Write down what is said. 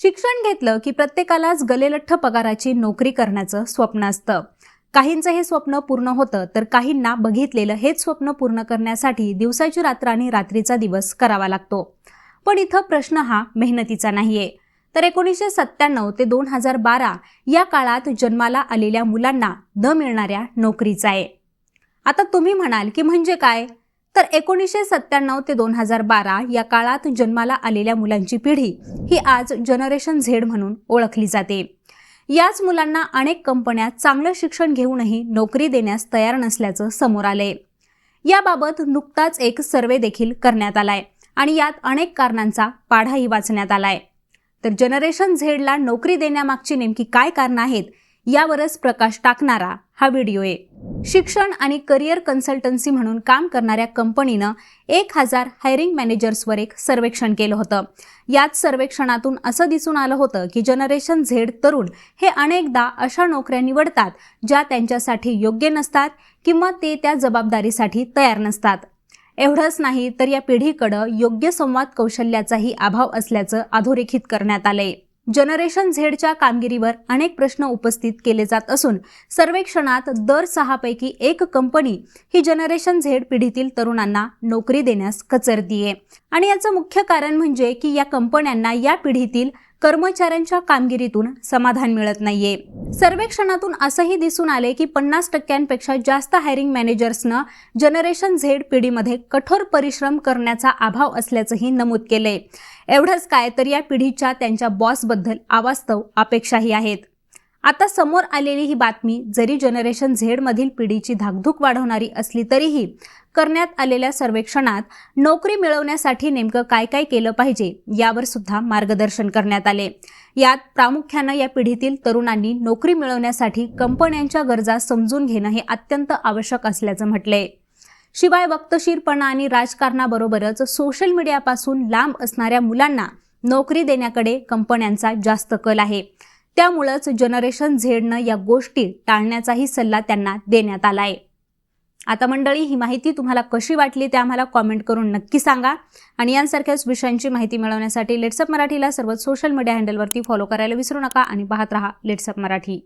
शिक्षण घेतलं की प्रत्येकालाच गलेलठ्ठ पगाराची नोकरी करण्याचं स्वप्न असतं. काहींचं हे स्वप्न पूर्ण होतं तर काहींना बघितलेलं हेच स्वप्न पूर्ण करण्यासाठी दिवसाची रात्र आणि रात्रीचा दिवस करावा लागतो. पण इथं प्रश्न हा मेहनतीचा नाहीये, तर 1997 ते 2012 या काळात जन्माला आलेल्या मुलांना न मिळणाऱ्या नोकरीचा आहे. आता तुम्ही म्हणाल की म्हणजे काय? तर 1997 ते 2012 या काळात जन्माला आलेल्या मुलांची पिढी ही आज जनरेशन झेड म्हणून ओळखली जाते. याच मुलांना अनेक कंपन्या चांगलं शिक्षण घेऊनही नोकरी देण्यास तयार नसल्याचं समोर आलंय. याबाबत नुकताच एक सर्वे देखील करण्यात आलाय आणि यात अनेक कारणांचा पाढाही वाचण्यात आलाय. तर जनरेशन झेडला नोकरी देण्यामागची नेमकी काय कारणं आहेत यावरच प्रकाश टाकणारा हा व्हिडिओ आहे. शिक्षण आणि करिअर कन्सल्टन्सी म्हणून काम करणाऱ्या कंपनीनं 1000 हायरिंग मॅनेजर्सवर एक सर्वेक्षण केलं होतं. याच सर्वेक्षणातून असं दिसून आलं होतं की जनरेशन झेड तरुण हे अनेकदा अशा नोकऱ्या निवडतात ज्या त्यांच्यासाठी योग्य नसतात किंवा ते त्या जबाबदारीसाठी तयार नसतात. एवढंच नाही तर या पिढीकडं योग्य संवाद कौशल्याचाही अभाव असल्याचं अधोरेखित करण्यात आलंय. जनरेशन झेडच्या कामगिरीवर अनेक प्रश्न उपस्थित केले जात असून सर्वेक्षणात दर 6 पैकी 1 कंपनी ही जनरेशन झेड पिढीतील तरुणांना नोकरी देण्यास कचरतीये. आणि याचं मुख्य कारण म्हणजे की या कंपन्यांना या पिढीतील कर्मचाऱ्यांच्या कामगिरीतून समाधान मिळत नाहीये. सर्वेक्षणातून असंही दिसून आले की 50% जास्त हायरिंग मॅनेजर्सनं जनरेशन झेड पिढीमध्ये कठोर परिश्रम करण्याचा अभाव असल्याचंही नमूद केलंय. एवढंच काय तर या पिढीच्या त्यांच्या बॉसबद्दल अवास्तव अपेक्षाही आहेत. आता समोर आलेली ही बातमी जरी जनरेशन झेड मधील पिढीची धाकधूक वाढवणारी असली तरीही करण्यात आलेल्या सर्वेक्षणात नोकरी मिळवण्यासाठी नेमकं काय काय केलं पाहिजे यावर सुद्धा मार्गदर्शन करण्यात आले. यात प्रामुख्यानं या पिढीतील तरुणांनी नोकरी मिळवण्यासाठी कंपन्यांच्या गरजा समजून घेणं हे अत्यंत आवश्यक असल्याचं म्हटलंय. शिवाय वक्तशीरपणा आणि राजकारणाबरोबरच सोशल मीडियापासून लांब असणाऱ्या मुलांना नोकरी देण्याकडे कंपन्यांचा जास्त कल आहे. त्यामुळंच जनरेशन झेडनं या गोष्टी टाळण्याचाही सल्ला त्यांना देण्यात आलाय. आता मंडळी, ही माहिती तुम्हाला कशी वाटली ते आम्हाला कॉमेंट करून नक्की सांगा. आणि यांसारख्याच विषयांची माहिती मिळवण्यासाठी लेट्सअप मराठीला सर्व सोशल मीडिया हँडलवरती फॉलो करायला विसरू नका आणि पाहत रहा लेट्सअप मराठी.